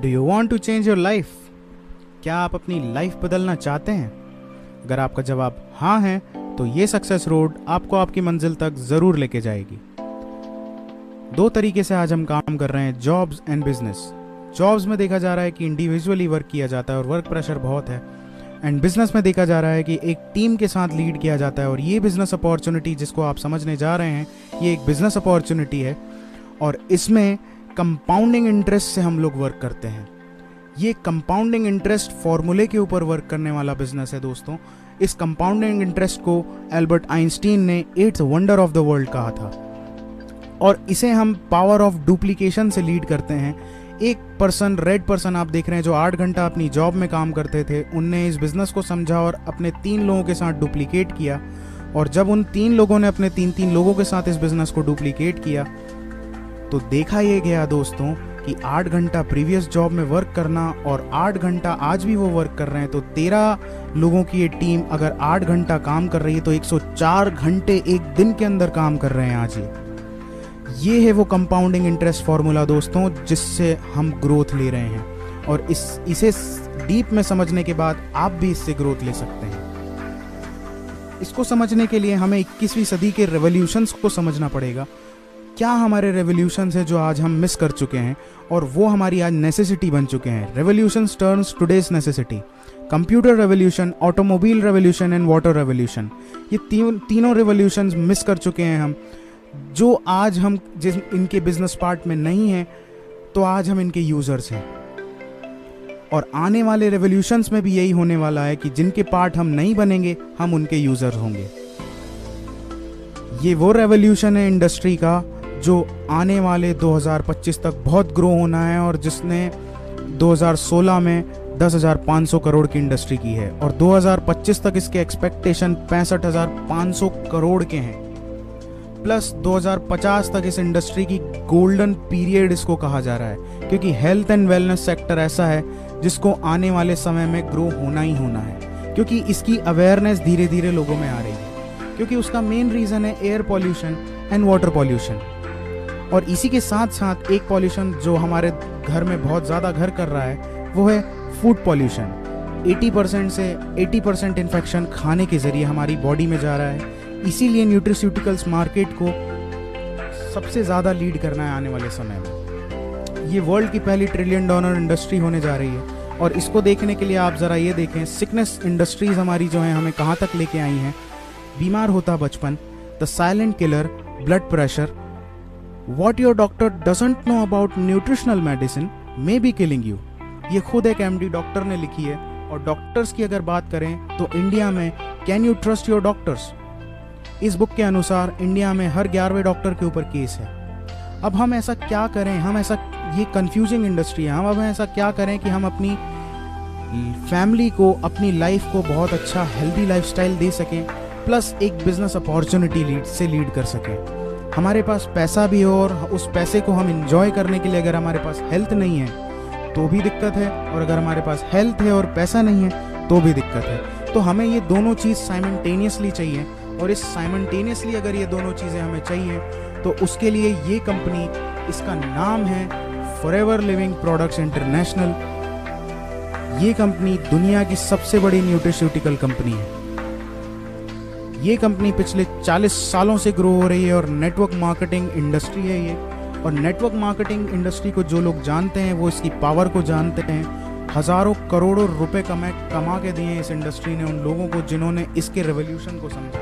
Do you want to change your life? क्या आप अपनी लाइफ बदलना चाहते हैं? अगर आपका जवाब हाँ है तो ये सक्सेस रोड आपको आपकी मंजिल तक ज़रूर लेके जाएगी। दो तरीके से आज हम काम कर रहे हैं, जॉब्स एंड बिजनेस। जॉब्स में देखा जा रहा है कि इंडिविजुअली वर्क किया जाता है और वर्क प्रेशर बहुत है, एंड बिजनेस में देखा जा रहा है कि एक टीम के साथ लीड किया जाता है। और ये बिजनेस अपॉर्चुनिटी जिसको आप समझने जा रहे हैं, ये एक बिजनेस अपॉर्चुनिटी है और इसमें कंपाउंडिंग इंटरेस्ट से हम लोग वर्क करते हैं। ये कंपाउंडिंग इंटरेस्ट फॉर्मूले के ऊपर वर्क करने वाला बिजनेस है दोस्तों। इस कंपाउंडिंग इंटरेस्ट को एल्बर्ट आइंस्टीन ने 8th wonder of the world कहा था और इसे हम पावर ऑफ डुप्लीकेशन से लीड करते हैं। एक पर्सन, रेड पर्सन आप देख रहे हैं, जो 8 घंटा अपनी जॉब में काम करते थे, उनने इस बिजनेस को समझा और अपने 3 लोगों के साथ डुप्लीकेट किया। और जब उन 3 लोगों ने अपने 3 लोगों के साथ इस बिजनेस को डुप्लीकेट किया तो देखा ये गया दोस्तों कि 8 घंटा प्रीवियस जॉब में वर्क करना और 8 घंटा आज भी वो वर्क कर रहे हैं, तो 13 लोगों की ये टीम अगर 8 घंटा काम कर रही है तो 104 घंटे एक दिन के अंदर काम कर रहे हैं आज। ये है वो कंपाउंडिंग इंटरेस्ट फार्मूला दोस्तों, जिससे हम ग्रोथ ले रहे हैं। और इसे डीप में समझने के बाद आप भी इससे ग्रोथ ले सकते हैं। इसको समझने के लिए हमें 21वीं सदी के रेवोल्यूशंस को समझना पड़ेगा। क्या हमारे रेवोल्यूशंस हैं जो आज हम मिस कर चुके हैं और वो हमारी आज नेसेसिटी बन चुके हैं। Revolutions turns today's necessity. Computer revolution, automobile revolution and water revolution, ये तीनों रेवोल्यूशंस मिस कर चुके हैं हम, जो आज हम जिस इनके बिजनेस पार्ट में नहीं हैं, तो आज हम इनके यूजर्स हैं। और आने वाले रेवोल्यूशंस में भी यही होने वाला है कि जिनके पार्ट हम नहीं बनेंगे, हम उनके यूजर होंगे। ये वो रेवोल्यूशन है इंडस्ट्री का जो आने वाले 2025 तक बहुत ग्रो होना है और जिसने 2016 में 10,500 करोड़ की इंडस्ट्री की है और 2025 तक इसके एक्सपेक्टेशन 65,500 करोड़ के हैं। प्लस 2050 तक इस इंडस्ट्री की गोल्डन पीरियड इसको कहा जा रहा है, क्योंकि हेल्थ एंड वेलनेस सेक्टर ऐसा है जिसको आने वाले समय में ग्रो होना ही होना है, क्योंकि इसकी अवेयरनेस धीरे धीरे लोगों में आ रही है। क्योंकि उसका मेन रीज़न है air pollution and water pollution. और इसी के साथ साथ एक पॉल्यूशन जो हमारे घर में बहुत ज़्यादा घर कर रहा है, वो है फूड पॉल्यूशन। 80% से 80% इन्फेक्शन खाने के ज़रिए हमारी बॉडी में जा रहा है। इसीलिए न्यूट्रिस्यूटिकल्स मार्केट को सबसे ज़्यादा लीड करना है आने वाले समय में। ये वर्ल्ड की पहली $1 ट्रिलियन इंडस्ट्री होने जा रही है। और इसको देखने के लिए आप ज़रा ये देखें, सिकनेस इंडस्ट्रीज़ हमारी जो हैं हमें कहाँ तक लेके आई हैं। बीमार होता बचपन, the silent killer, blood pressure. What your doctor doesn't know about nutritional medicine may be killing you. ये खुद एक MD डॉक्टर ने लिखी है। और डॉक्टर्स की अगर बात करें तो इंडिया में can you trust your doctors, इस बुक के अनुसार इंडिया में हर 11वें डॉक्टर के ऊपर केस है। अब हम ऐसा क्या करें, ये कंफ्यूजिंग इंडस्ट्री है, हम अब ऐसा क्या करें कि हम अपनी फैमिली को, अपनी लाइफ को बहुत अच्छा हेल्दी लाइफस्टाइल दे सकें, प्लस एक बिजनेस अपॉर्चुनिटी लीड कर सकें। हमारे पास पैसा भी हो और उस पैसे को हम इंजॉय करने के लिए अगर हमारे पास हेल्थ नहीं है तो भी दिक्कत है, और अगर हमारे पास हेल्थ है और पैसा नहीं है तो भी दिक्कत है। तो हमें ये दोनों चीज़ साइमल्टेनियसली चाहिए। और इस साइमल्टेनियसली अगर ये दोनों चीज़ें हमें चाहिए तो उसके लिए ये कंपनी, इसका नाम है फॉरएवर लिविंग प्रोडक्ट्स इंटरनेशनल। ये कंपनी दुनिया की सबसे बड़ी न्यूट्रिस्यूटिकल कंपनी है। ये कंपनी पिछले 40 सालों से ग्रो हो रही है और नेटवर्क मार्केटिंग इंडस्ट्री है ये। और नेटवर्क मार्केटिंग इंडस्ट्री को जो लोग जानते हैं वो इसकी पावर को जानते हैं। हज़ारों करोड़ों रुपए कमा के दिए इस इंडस्ट्री ने उन लोगों को जिन्होंने इसके रेवोल्यूशन को समझा।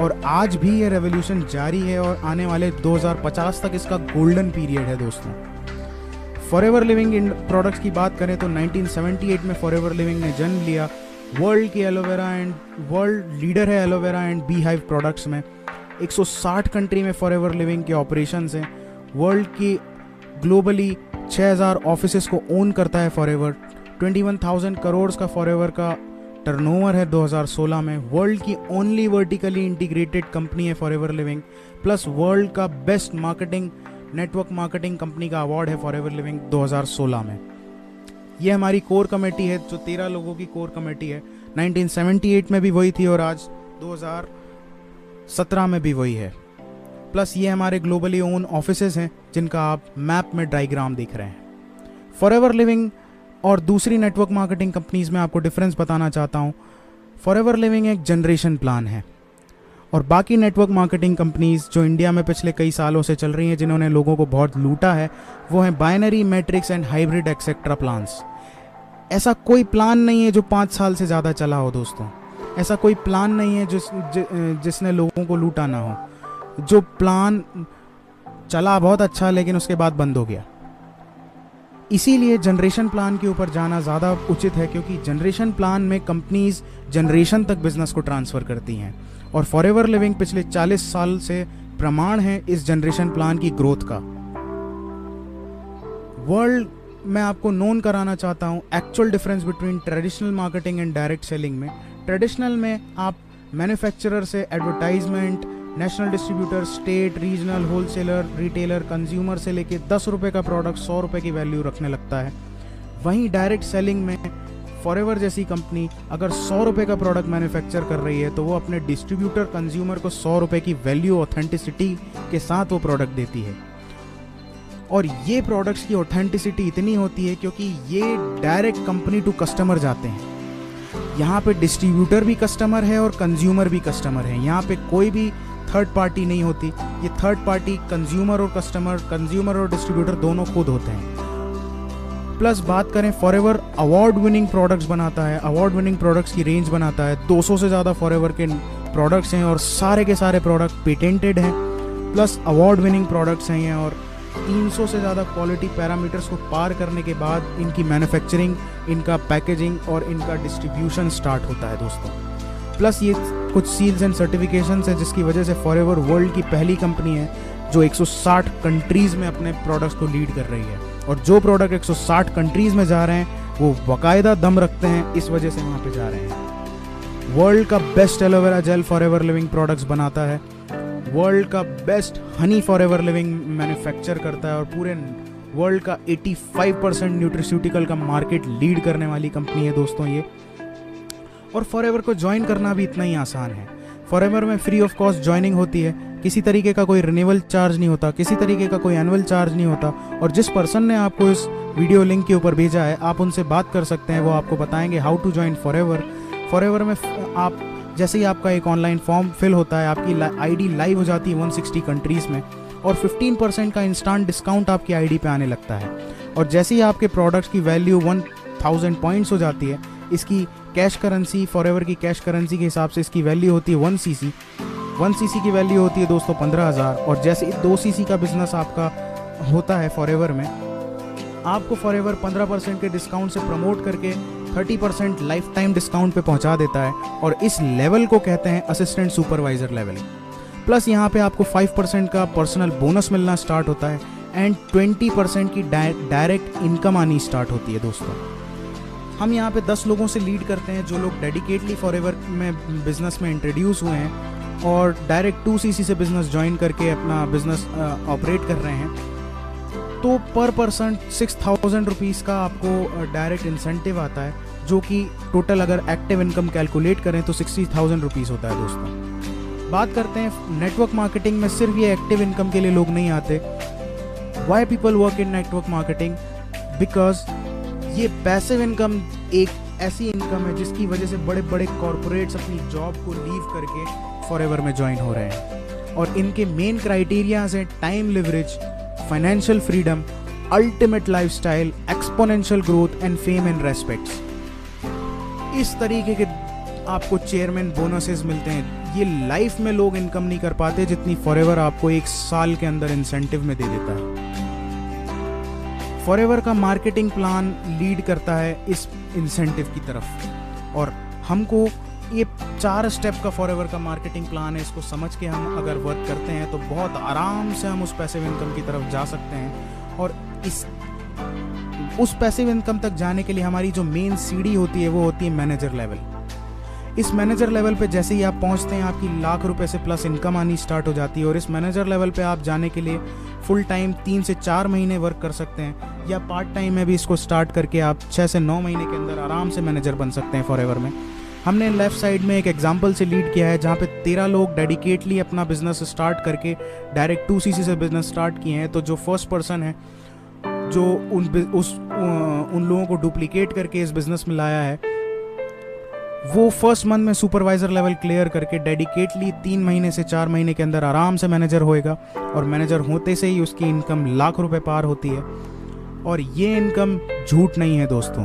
और आज भी ये रेवोल्यूशन जारी है और आने वाले 2050 तक इसका गोल्डन पीरियड है दोस्तों। फॉरएवर लिविंग प्रोडक्ट्स की बात करें तो 1978 में फॉरएवर लिविंग ने जन्म लिया। वर्ल्ड लीडर है aloe vera and bee hive products में। 160 कंट्री में फॉरएवर लिविंग के ऑपरेशंस हैं। वर्ल्ड की ग्लोबली 6000 ऑफिसेस को ओन करता है फॉरएवर। 21,000 करोड़ का फॉरएवर का टर्नओवर है 2016 में। वर्ल्ड की ओनली वर्टिकली इंटीग्रेटेड कंपनी है फॉरएवर लिविंग। प्लस वर्ल्ड का best marketing network marketing company का अवार्ड है फॉरएवर लिविंग 2016 में। ये हमारी कोर कमेटी है, जो 13 लोगों की कोर कमेटी है। 1978 में भी वही थी और आज 2017 में भी वही है। प्लस ये हमारे ग्लोबली ओन ऑफिसेज हैं जिनका आप मैप में डायग्राम देख रहे हैं। फॉरएवर लिविंग और दूसरी नेटवर्क मार्केटिंग कंपनीज में आपको डिफरेंस बताना चाहता हूँ। फॉरएवर लिविंग एक जनरेशन प्लान है और बाकी नेटवर्क मार्केटिंग कंपनीज जो इंडिया में पिछले कई सालों से चल रही हैं, जिन्होंने लोगों को बहुत लूटा है, वो हैं binary, matrix and hybrid etcetera plans. ऐसा कोई प्लान नहीं है जो 5 साल से ज़्यादा चला हो दोस्तों। ऐसा कोई प्लान नहीं है जिसने लोगों को लूटा ना हो। जो प्लान चला बहुत अच्छा लेकिन उसके बाद बंद हो गया। इसीलिए जनरेशन प्लान के ऊपर जाना ज़्यादा उचित है, क्योंकि जनरेशन प्लान में कंपनीज जनरेशन तक बिजनेस को ट्रांसफ़र करती हैं और फॉरएवर लिविंग पिछले 40 साल से प्रमाण है इस जनरेशन प्लान की ग्रोथ का। वर्ल्ड मैं आपको नोन कराना चाहता हूँ actual difference between traditional marketing and direct selling में। ट्रेडिशनल में आप मैन्युफैक्चरर से advertisement, national distributor, state, regional, wholesaler, retailer, consumer से लेके 10 रुपये का प्रोडक्ट 100 रुपये की वैल्यू रखने लगता है। वहीं डायरेक्ट सेलिंग में फॉरएवर जैसी कंपनी अगर 100 रुपये का प्रोडक्ट मैन्युफैक्चर कर रही है तो वो अपने डिस्ट्रीब्यूटर, कंज्यूमर को 100 रुपये की वैल्यू, ऑथेंटिसिटी के साथ वो प्रोडक्ट देती है। और ये प्रोडक्ट्स की ऑथेंटिसिटी इतनी होती है क्योंकि ये डायरेक्ट कंपनी टू कस्टमर जाते हैं। यहाँ पे डिस्ट्रीब्यूटर भी कस्टमर है और कंज्यूमर भी कस्टमर है। यहाँ पे कोई भी थर्ड पार्टी नहीं होती। ये थर्ड पार्टी कंज्यूमर और कस्टमर, कंज्यूमर और डिस्ट्रीब्यूटर दोनों खुद होते हैं। प्लस बात करें, फॉरएवर अवार्ड विनिंग प्रोडक्ट्स बनाता है, अवार्ड विनिंग प्रोडक्ट्स की रेंज बनाता है। 200 से ज़्यादा फॉरएवर के प्रोडक्ट्स हैं और सारे के सारे प्रोडक्ट पेटेंटेड हैं, प्लस अवार्ड विनिंग प्रोडक्ट्स हैं ये। और 300 से ज़्यादा क्वालिटी पैरामीटर्स को पार करने के बाद इनकी मैन्युफैक्चरिंग, इनका पैकेजिंग और इनका डिस्ट्रीब्यूशन स्टार्ट होता है दोस्तों। प्लस ये कुछ सील्स एंड सर्टिफिकेशंस है जिसकी वजह से फॉरएवर वर्ल्ड की पहली कंपनी है जो 160 कंट्रीज़ में अपने प्रोडक्ट्स को लीड कर रही है। और जो प्रोडक्ट 160 कंट्रीज़ में जा रहे हैं वो बाकायदा दम रखते हैं, इस वजह से वहाँ पे जा रहे हैं। वर्ल्ड का best aloe vera gel forever living products बनाता है। वर्ल्ड का best Honey forever living manufacture करता है और पूरे वर्ल्ड का 85% न्यूट्रिस्यूटिकल का मार्केट लीड करने वाली कंपनी है दोस्तों ये। और फॉरएवर को ज्वाइन करना भी इतना ही आसान है। फॉरएवर में फ्री ऑफ कॉस्ट ज्वाइनिंग होती है, किसी तरीके का कोई रिन्यूअल चार्ज नहीं होता, किसी तरीके का कोई एनुअल चार्ज नहीं होता। और जिस पर्सन ने आपको इस वीडियो लिंक के ऊपर भेजा है आप उनसे बात कर सकते हैं, वो आपको बताएंगे how to join forever. Forever में आप जैसे ही आपका एक ऑनलाइन फॉर्म फिल होता है, आपकी आईडी लाइव हो जाती है 160 कंट्रीज़ में और 15% का इंस्टेंट डिस्काउंट आपकी आईडी पे आने लगता है। और जैसे ही आपके प्रोडक्ट्स की वैल्यू 1000 पॉइंट्स हो जाती है, इसकी कैश करेंसी, फॉरएवर की कैश करेंसी के हिसाब से इसकी वैल्यू होती है 1 सीसी। 1 सीसी की वैल्यू होती है दोस्तों 15,000। और जैसे 2 सीसी का बिजनेस आपका होता है फॉरएवर में, आपको फॉरएवर 15% के डिस्काउंट से प्रमोट करके 30% लाइफ टाइम डिस्काउंट पे पहुंचा देता है और इस लेवल को कहते हैं असिस्टेंट सुपरवाइजर लेवल। प्लस यहाँ पे आपको 5% का पर्सनल बोनस मिलना स्टार्ट होता है एंड 20% की डायरेक्ट इनकम आनी स्टार्ट होती है दोस्तों। हम यहाँ पे 10 लोगों से लीड करते हैं जो लोग डेडिकेटली फॉरएवर में बिजनेस में इंट्रोड्यूस हुए हैं और डायरेक्ट 2 सीसी से बिजनेस ज्वाइन करके अपना बिजनेस ऑपरेट कर रहे हैं। तो पर पर्सन 6000 रुपीज़ का आपको डायरेक्ट इंसेंटिव आता है, जो कि टोटल अगर एक्टिव इनकम कैलकुलेट करें तो 60,000 रुपीज़ होता है दोस्तों। बात करते हैं नेटवर्क मार्केटिंग में, सिर्फ ये एक्टिव इनकम के लिए लोग नहीं आते। Why people work in network marketing? Because ये पैसिव इनकम एक ऐसी इनकम है जिसकी वजह से बड़े बड़े कॉरपोरेट्स अपनी जॉब को लीव करके फॉरएवर में ज्वाइन हो रहे हैं। और इनके मेन क्राइटेरियाज हैं time leverage, financial freedom, ultimate lifestyle, exponential growth and fame and respects. इस तरीके के आपको चेयरमैन बोनसेस मिलते हैं। ये लाइफ में लोग इनकम नहीं कर पाते जितनी फॉरएवर आपको 1 साल के अंदर इंसेंटिव में दे देता है। फॉरएवर का मार्केटिंग प्लान लीड करता है इस इंसेंटिव की तरफ और हमको ये 4 स्टेप का फॉरएवर का मार्केटिंग प्लान है। इसको समझ के हम अगर वर्क करते हैं तो बहुत आराम से हम उस पैसिव इनकम की तरफ जा सकते हैं। और उस पैसिव इनकम तक जाने के लिए हमारी जो मेन सीढ़ी होती है वो होती है मैनेजर लेवल। इस मैनेजर लेवल पे जैसे ही आप पहुंचते हैं आपकी लाख रुपए से प्लस इनकम आनी स्टार्ट हो जाती है। और इस मैनेजर लेवल पे आप जाने के लिए फुल टाइम 3 से 4 महीने वर्क कर सकते हैं या पार्ट टाइम में भी इसको स्टार्ट करके आप 6 से 9 महीने के अंदर आराम से मैनेजर बन सकते हैं फॉरएवर में। हमने लेफ्ट साइड में एक एग्जांपल से लीड किया है जहाँ पे 13 लोग डेडिकेटली अपना बिजनेस स्टार्ट करके डायरेक्ट 2 सीसी से बिजनेस स्टार्ट किए हैं। तो जो फर्स्ट पर्सन है जो उन लोगों को डुप्लीकेट करके इस बिजनेस में लाया है, वो फर्स्ट मंथ में सुपरवाइजर लेवल क्लियर करके डेडिकेटली 3 महीने से 4 महीने के अंदर आराम से मैनेजर होएगा, और मैनेजर होते से ही उसकी इनकम लाख रुपए पार होती है। और ये इनकम झूठ नहीं है दोस्तों।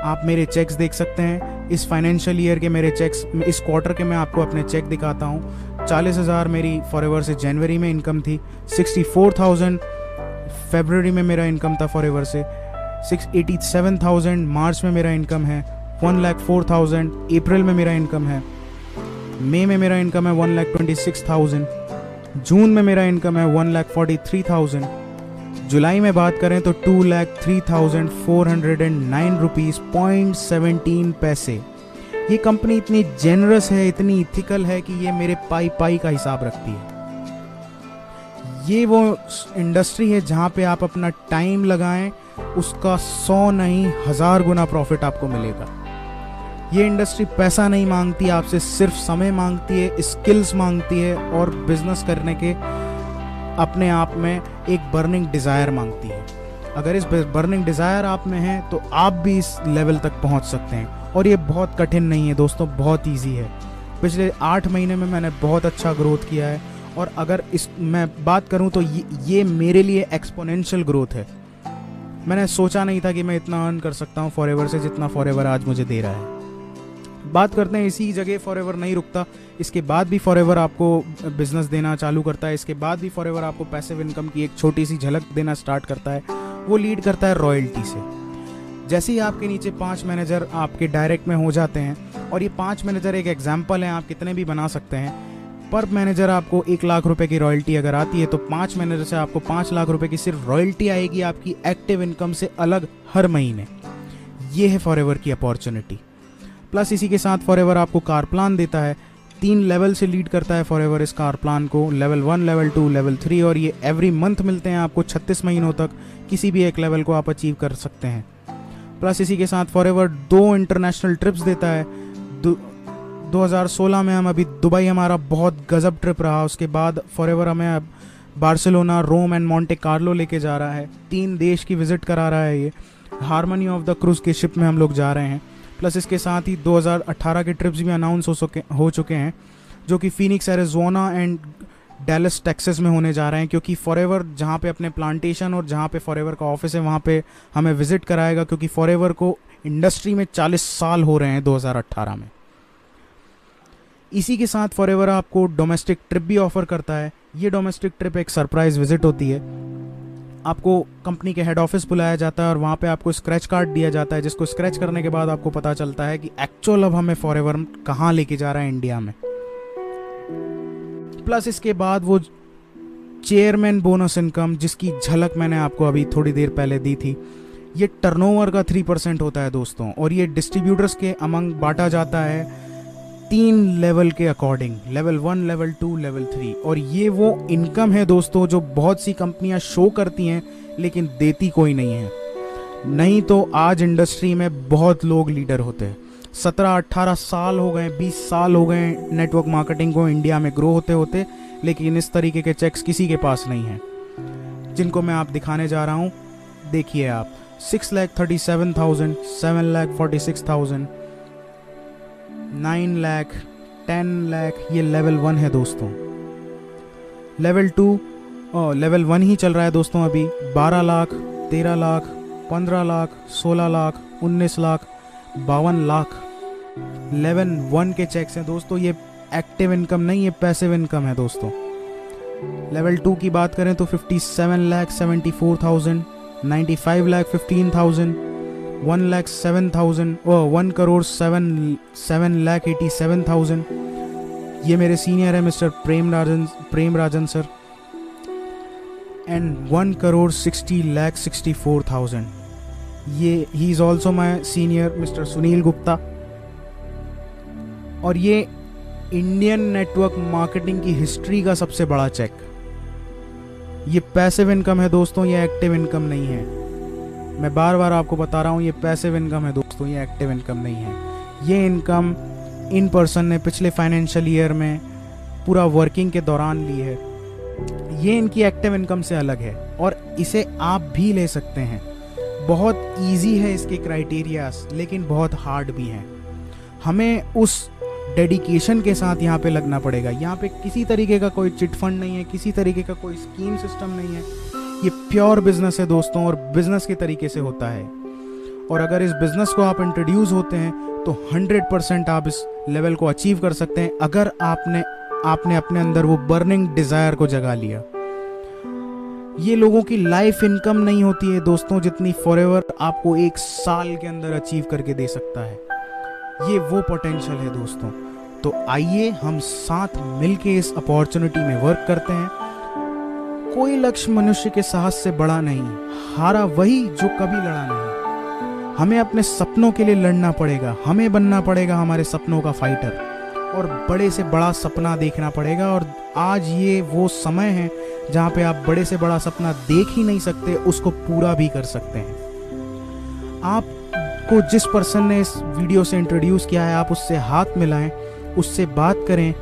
आप मेरे चेक्स देख सकते हैं, इस फाइनेंशियल ईयर के मेरे चेक्स, इस क्वार्टर के मैं आपको अपने चेक दिखाता हूँ। 40,000 मेरी फॉरएवर से जनवरी में इनकम थी, 64,000 फरवरी में मेरा इनकम था फॉरएवर से, 687,000 मार्च में मेरा इनकम है, 1,04,000 अप्रैल में मेरा इनकम है, मई में मेरा इनकम है 1,26,000, जून में मेरा इनकम है 1,43,000, जुलाई में बात करें तो 2,03,409 रुपीज़ 0.17 पैसे। ये कंपनी इतनी जेनरस है, इतनी इथिकल है कि ये मेरे पाई का हिसाब रखती है। ये वो इंडस्ट्री है जहाँ पे आप अपना टाइम लगाएं, उसका 100 नहीं 1000 गुना प्रॉफिट आपको मिलेगा। ये इंडस्ट्री पैसा नहीं मांगती आपसे, सिर्फ समय मांगती है, स्किल्स मांगती है, और बिजनेस करने के अपने आप में एक बर्निंग डिज़ायर मांगती है। अगर इस बर्निंग डिज़ायर आप में है तो आप भी इस लेवल तक पहुंच सकते हैं। और ये बहुत कठिन नहीं है दोस्तों, बहुत इजी है। पिछले 8 महीने में मैंने बहुत अच्छा ग्रोथ किया है, और अगर मैं बात करूं तो ये मेरे लिए एक्सपोनेंशियल ग्रोथ है। मैंने सोचा नहीं था कि मैं इतना अर्न कर सकता हूं फॉरएवर से, जितना फॉरएवर आज मुझे दे रहा है। बात करते हैं, इसी जगह फॉरएवर नहीं रुकता, इसके बाद भी फॉरएवर आपको बिजनेस देना चालू करता है। इसके बाद भी फॉरएवर आपको पैसिव इनकम की एक छोटी सी झलक देना स्टार्ट करता है। वो लीड करता है रॉयल्टी से। जैसे ही आपके नीचे 5 मैनेजर आपके डायरेक्ट में हो जाते हैं, और ये 5 मैनेजर एक एग्जाम्पल है, आप कितने भी बना सकते हैं। पर मैनेजर आपको 1 लाख रुपए की रॉयल्टी अगर आती है, तो 5 मैनेजर से आपको 5 लाख रुपए की सिर्फ रॉयल्टी आएगी आपकी एक्टिव इनकम से अलग हर महीने। ये है फॉरएवर की अपॉर्चुनिटी। प्लस इसी के साथ फॉरएवर आपको कार प्लान देता है। 3 लेवल से लीड करता है फॉरएवर इस कार प्लान को, लेवल 1, लेवल 2, लेवल 3, और ये एवरी मंथ मिलते हैं आपको। 36 महीनों तक किसी भी एक लेवल को आप अचीव कर सकते हैं। प्लस इसी के साथ फॉरएवर 2 इंटरनेशनल ट्रिप्स देता है। 2016 में हम अभी दुबई, हमारा बहुत गजब ट्रिप रहा। उसके बाद फॉरएवर हमें अब Barcelona, Rome and Monte Carlo लेके जा रहा है। 3 देश की विजिट करा रहा है। ये हार्मनी ऑफ द क्रूज के शिप में हम लोग जा रहे हैं। प्लस इसके साथ ही 2018 के ट्रिप्स भी अनाउंस हो चुके हैं, जो कि Phoenix, Arizona and Dallas, Texas में होने जा रहे हैं। क्योंकि फॉरएवर जहाँ पे अपने प्लांटेशन और जहाँ पे फॉरएवर का ऑफिस है, वहाँ पे हमें विजिट कराएगा। क्योंकि फॉरएवर को इंडस्ट्री में 40 साल हो रहे हैं 2018 में। इसी के साथ फॉरएवर आपको डोमेस्टिक ट्रिप भी ऑफर करता है। ये डोमेस्टिक ट्रिप एक सरप्राइज विजिट होती है। आपको कंपनी के हेड ऑफिस बुलाया जाता है, और वहाँ पे आपको स्क्रैच कार्ड दिया जाता है, जिसको स्क्रैच करने के बाद आपको पता चलता है कि एक्चुअल अब हमें फॉरएवर कहाँ लेके जा रहा है इंडिया में। प्लस इसके बाद वो चेयरमैन बोनस इनकम, जिसकी झलक मैंने आपको अभी थोड़ी देर पहले दी थी, ये टर्नओवर का 3% होता है दोस्तों। और ये डिस्ट्रीब्यूटर्स के अमंग बांटा जाता है 3 लेवल के अकॉर्डिंग, लेवल 1, लेवल 2, लेवल 3। और ये वो इनकम है दोस्तों जो बहुत सी कंपनियां शो करती हैं लेकिन देती कोई नहीं है। नहीं तो आज इंडस्ट्री में बहुत लोग लीडर होते हैं। 17-18 साल हो गए, 20 साल हो गए नेटवर्क मार्केटिंग को इंडिया में ग्रो होते होते, लेकिन इस तरीके के चेक्स किसी के पास नहीं हैं, जिनको मैं आप दिखाने जा रहा हूँ। देखिए आप, 6,37,000, 7,46,000, 9 लाख, 10 लाख, ये लेवल 1 है दोस्तों। लेवल 2 लेवल 1 ही चल रहा है दोस्तों अभी। 12 लाख, 13 लाख, 15 लाख, 16 लाख, 19 लाख, 52 लाख लेवल 1 के चेक्स हैं दोस्तों। ये एक्टिव इनकम नहीं, ये पैसिव इनकम है दोस्तों। लेवल 2 की बात करें तो 57,74,000, 95,15,000, 1,07,000, 1,07,87,000। ये मेरे सीनियर है mister Prem Rajan sir. And 1,60,64,000, ये he is also my senior mister Sunil Gupta. और ये इंडियन नेटवर्क मार्केटिंग की हिस्ट्री का सबसे बड़ा चेक। ये पैसिव इनकम है दोस्तों, ये एक्टिव इनकम नहीं है। मैं बार बार आपको बता रहा हूँ, ये पैसिव इनकम है दोस्तों, ये एक्टिव इनकम नहीं है। ये इनकम इन पर्सन ने पिछले फाइनेंशियल ईयर में पूरा वर्किंग के दौरान ली है। ये इनकी एक्टिव इनकम से अलग है और इसे आप भी ले सकते हैं। बहुत इजी है इसके क्राइटेरियाज, लेकिन बहुत हार्ड भी हैं। हमें उस डेडिकेशन के साथ यहाँ पे लगना पड़ेगा। यहाँ पे किसी तरीके का कोई चिट फंड नहीं है, किसी तरीके का कोई स्कीम सिस्टम नहीं है। ये प्योर बिजनेस है दोस्तों, और बिजनेस के तरीके से होता है। और अगर इस बिजनेस को आप इंट्रोड्यूस होते हैं तो 100% आप इस लेवल को अचीव कर सकते हैं, अगर आपने अपने अंदर वो बर्निंग डिजायर को जगा लिया। ये लोगों की लाइफ इनकम नहीं होती है दोस्तों जितनी फॉरएवर आपको 1 साल के अंदर अचीव करके दे सकता है। ये वो पोटेंशियल है दोस्तों। तो आइए हम साथ मिलके इस अपॉर्चुनिटी में वर्क करते हैं। कोई लक्ष्य मनुष्य के साहस से बड़ा नहीं, हारा वही जो कभी लड़ा नहीं। हमें अपने सपनों के लिए लड़ना पड़ेगा, हमें बनना पड़ेगा हमारे सपनों का फाइटर, और बड़े से बड़ा सपना देखना पड़ेगा। और आज ये वो समय है जहाँ पे आप बड़े से बड़ा सपना देख ही नहीं सकते, उसको पूरा भी कर सकते हैं। आपको जिस पर्सन ने इस वीडियो से इंट्रोड्यूस किया है, आप उससे हाथ मिलाएं, उससे बात करें,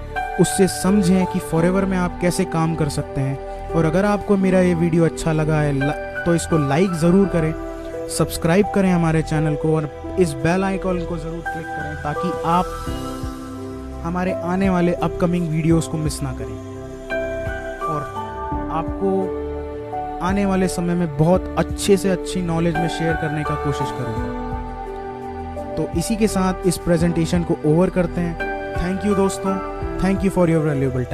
उससे समझें कि फॉरएवर में आप कैसे काम कर सकते हैं। और अगर आपको मेरा ये वीडियो अच्छा लगा है तो इसको लाइक ज़रूर करें, सब्सक्राइब करें हमारे चैनल को, और इस बेल आइकॉन को ज़रूर क्लिक करें ताकि आप हमारे आने वाले अपकमिंग वीडियोस को मिस ना करें। और आपको आने वाले समय में बहुत अच्छे से अच्छी नॉलेज में शेयर करने का कोशिश करूँगा। तो इसी के साथ इस प्रेजेंटेशन को ओवर करते हैं। थैंक यू दोस्तों, thank you for your valuable time.